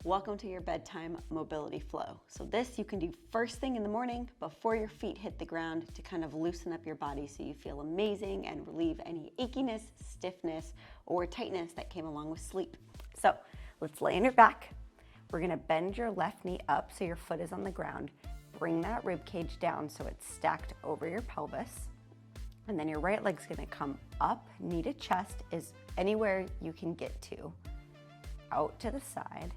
Welcome to your bedtime mobility flow. So this you can do first thing in the morning before your feet hit the ground to kind of loosen up your body so you feel amazing and relieve any achiness, stiffness, or tightness that came along with sleep. So let's lay on your back. We're gonna bend your left knee up so your foot is on the ground. Bring that rib cage down so it's stacked over your pelvis. And then your right leg's gonna come up, knee to chest is anywhere you can get to. Out to the side.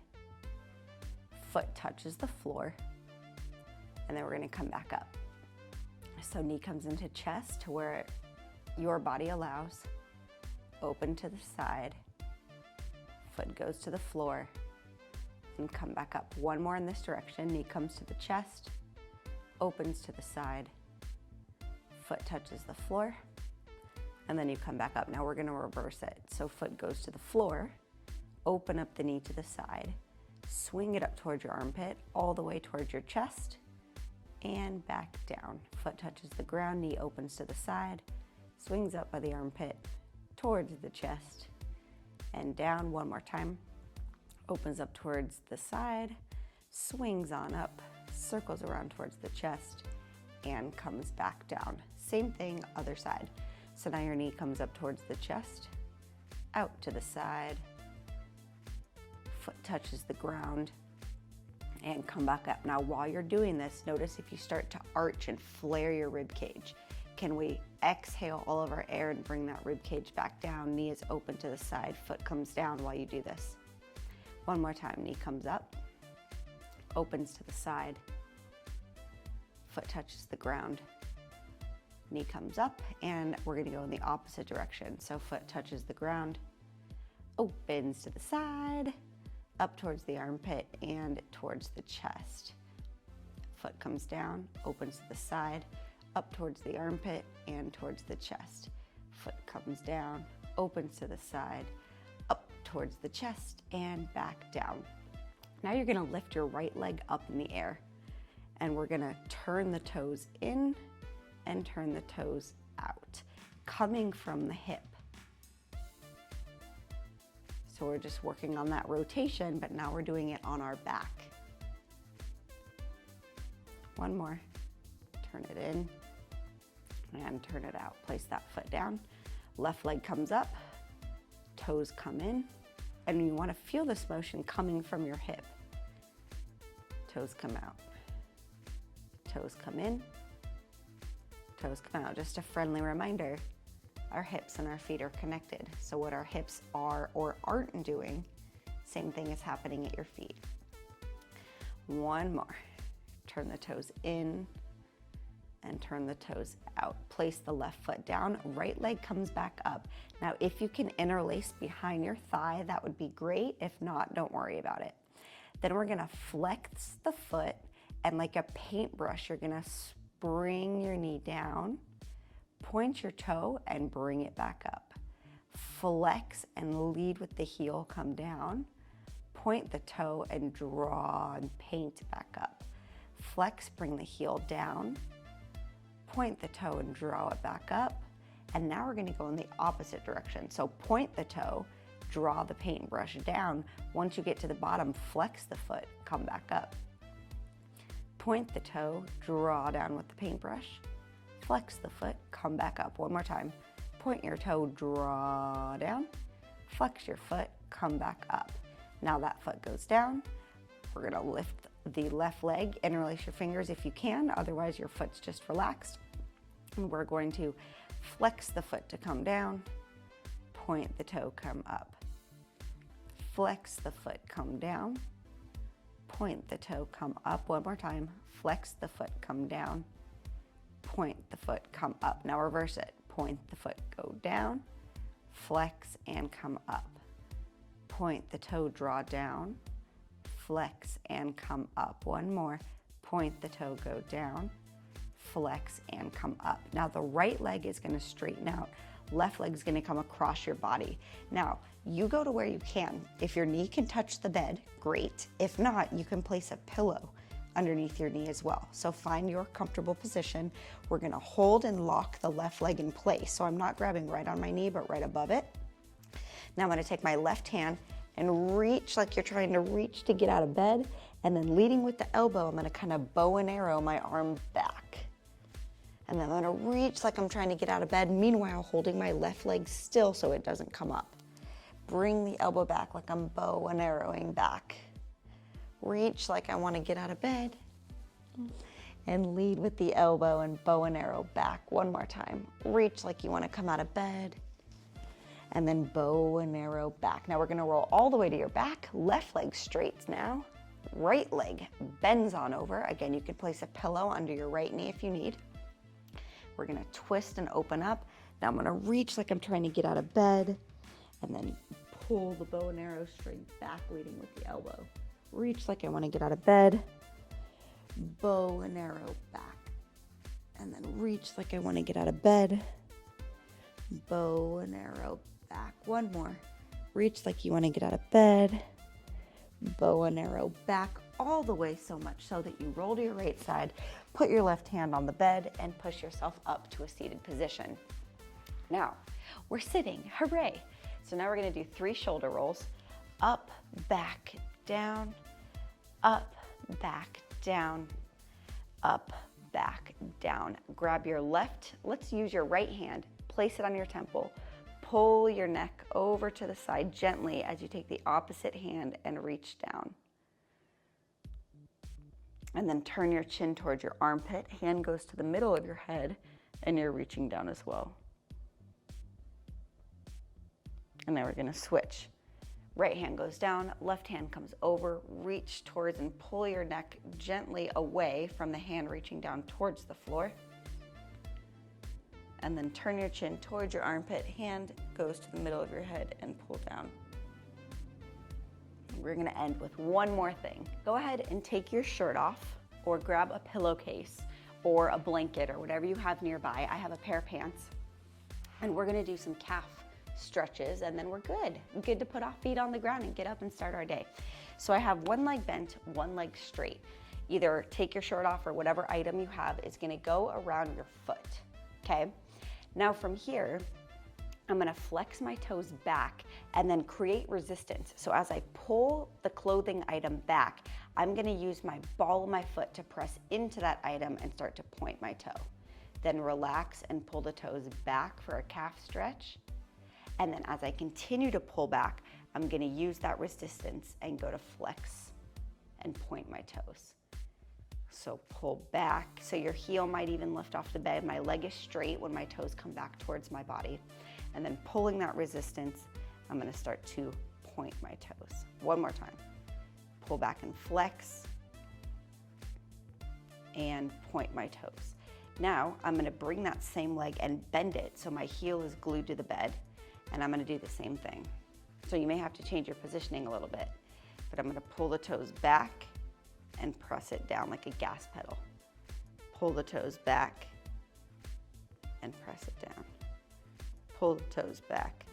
Foot touches the floor, and then we're gonna come back up. So knee comes into chest to where your body allows, open to the side, foot goes to the floor, and come back up. One more in this direction, knee comes to the chest, opens to the side, foot touches the floor, and then you come back up. Now we're gonna reverse it. So foot goes to the floor, open up the knee to the side, swing it up towards your armpit, all the way towards your chest, and back down. Foot touches the ground, knee opens to the side, swings up by the armpit, towards the chest, and down one more time. Opens up towards the side, swings on up, circles around towards the chest, and comes back down. Same thing, other side. So now your knee comes up towards the chest, out to the side, foot touches the ground, and come back up. Now while you're doing this, notice if you start to arch and flare your rib cage. Can we exhale all of our air and bring that rib cage back down? Knee is open to the side, foot comes down while you do this. One more time, knee comes up, opens to the side, foot touches the ground, knee comes up, and we're gonna go in the opposite direction. So foot touches the ground, opens to the side, up towards the armpit and towards the chest. Foot comes down, opens to the side, up towards the armpit and towards the chest. Foot comes down, opens to the side, up towards the chest and back down. Now you're gonna lift your right leg up in the air and we're gonna turn the toes in and turn the toes out, coming from the hip. So we're just working on that rotation, but now we're doing it on our back. One more, turn it in and turn it out. Place that foot down, left leg comes up, toes come in, and you wanna feel this motion coming from your hip. Toes come out, toes come in, toes come out. Just a friendly reminder, our hips and our feet are connected. So what our hips are or aren't doing, same thing is happening at your feet. One more. Turn the toes in and turn the toes out. Place the left foot down, right leg comes back up. Now, if you can interlace behind your thigh, that would be great. If not, don't worry about it. Then we're gonna flex the foot and like a paintbrush, you're gonna spring your knee down, point your toe and bring it back up. Flex and lead with the heel, come down. Point the toe and draw and paint back up. Flex, bring the heel down. Point the toe and draw it back up. And now we're gonna go in the opposite direction. So point the toe, draw the paintbrush down. Once you get to the bottom, flex the foot, come back up. Point the toe, draw down with the paintbrush. Flex the foot, come back up. One more time. Point your toe, draw down. Flex your foot, come back up. Now that foot goes down. We're gonna lift the left leg, interlace your fingers if you can, otherwise your foot's just relaxed. And we're going to flex the foot to come down, point the toe, come up. Flex the foot, come down, point the toe, come up. One more time. Flex the foot, come down. Point the foot, come up. Now reverse it. Point the foot, go down, flex and come up. Point the toe, draw down, flex and come up. One more. Point the toe, go down, flex and come up. Now the right leg is gonna straighten out. Left leg is gonna come across your body. Now, you go to where you can. If your knee can touch the bed, great. If not, you can place a pillow underneath your knee as well. So find your comfortable position. We're gonna hold and lock the left leg in place. So I'm not grabbing right on my knee, but right above it. Now I'm gonna take my left hand and reach like you're trying to reach to get out of bed. And then leading with the elbow, I'm gonna kind of bow and arrow my arm back. And then I'm gonna reach like I'm trying to get out of bed, meanwhile holding my left leg still so it doesn't come up. Bring the elbow back like I'm bow and arrowing back. Reach like I wanna get out of bed. And lead with the elbow and bow and arrow back. One more time. Reach like you wanna come out of bed. And then bow and arrow back. Now we're gonna roll all the way to your back. Left leg straight now. Right leg bends on over. Again, you can place a pillow under your right knee if you need. We're gonna twist and open up. Now I'm gonna reach like I'm trying to get out of bed, and then pull the bow and arrow string back, leading with the elbow. Reach like I wanna get out of bed, bow and arrow back, and then reach like I wanna get out of bed, bow and arrow back. One more. Reach like you wanna get out of bed, bow and arrow back, all the way so much so that you roll to your right side, put your left hand on the bed, and push yourself up to a seated position. Now, we're sitting, hooray. So now we're gonna do 3 shoulder rolls. Up, back, down, up, back, down, up, back, down. Grab your left, let's use your right hand, place it on your temple, pull your neck over to the side gently as you take the opposite hand and reach down. And then turn your chin towards your armpit. Hand goes to the middle of your head and you're reaching down as well. And now we're gonna switch. Right hand goes down, left hand comes over, reach towards and pull your neck gently away from the hand reaching down towards the floor. And then turn your chin towards your armpit, hand goes to the middle of your head and pull down. We're gonna end with one more thing. Go ahead and take your shirt off or grab a pillowcase or a blanket or whatever you have nearby. I have a pair of pants. And we're gonna do some calf stretches and then we're good. Good to put our feet on the ground and get up and start our day. So I have one leg bent, one leg straight. Either take your shirt off or whatever item you have is gonna go around your foot, okay? Now from here, I'm gonna flex my toes back and then create resistance. So as I pull the clothing item back, I'm gonna use my ball of my foot to press into that item and start to point my toe. Then relax and pull the toes back for a calf stretch. And then as I continue to pull back, I'm gonna use that resistance and go to flex and point my toes. So pull back, so your heel might even lift off the bed. My leg is straight when my toes come back towards my body. And then pulling that resistance, I'm gonna start to point my toes. One more time. Pull back and flex, and point my toes. Now, I'm gonna bring that same leg and bend it so my heel is glued to the bed, and I'm gonna do the same thing. So you may have to change your positioning a little bit, but I'm gonna pull the toes back and press it down like a gas pedal. Pull the toes back and press it down. Pull the toes back,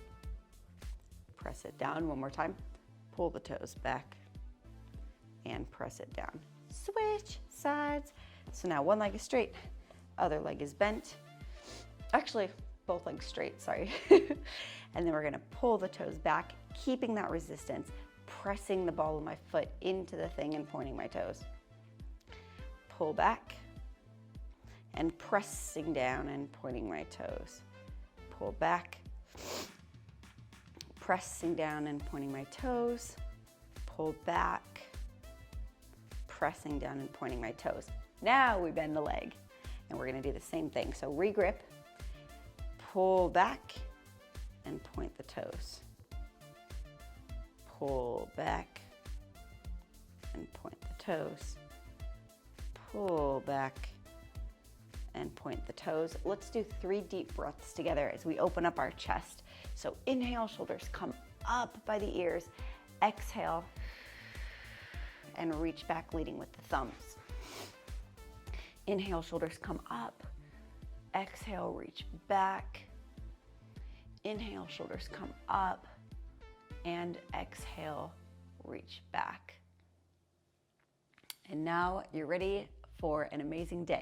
press it down. One more time. Pull the toes back and press it down. Switch sides. So now one leg is straight, other leg is bent. Actually, both legs straight, sorry. And then we're gonna pull the toes back, keeping that resistance, pressing the ball of my foot into the thing and pointing my toes. Pull back and pressing down and pointing my toes. Pull back, pressing down and pointing my toes. Pull back, pressing down and pointing my toes. Now we bend the leg and we're gonna do the same thing. So regrip, pull back and point the toes. Pull back and point the toes. Pull back and point the toes. Let's do 3 deep breaths together as we open up our chest. So inhale, shoulders come up by the ears. Exhale and reach back, leading with the thumbs. Inhale, shoulders come up. Exhale, reach back. Inhale, shoulders come up. And exhale, reach back. And now you're ready for an amazing day.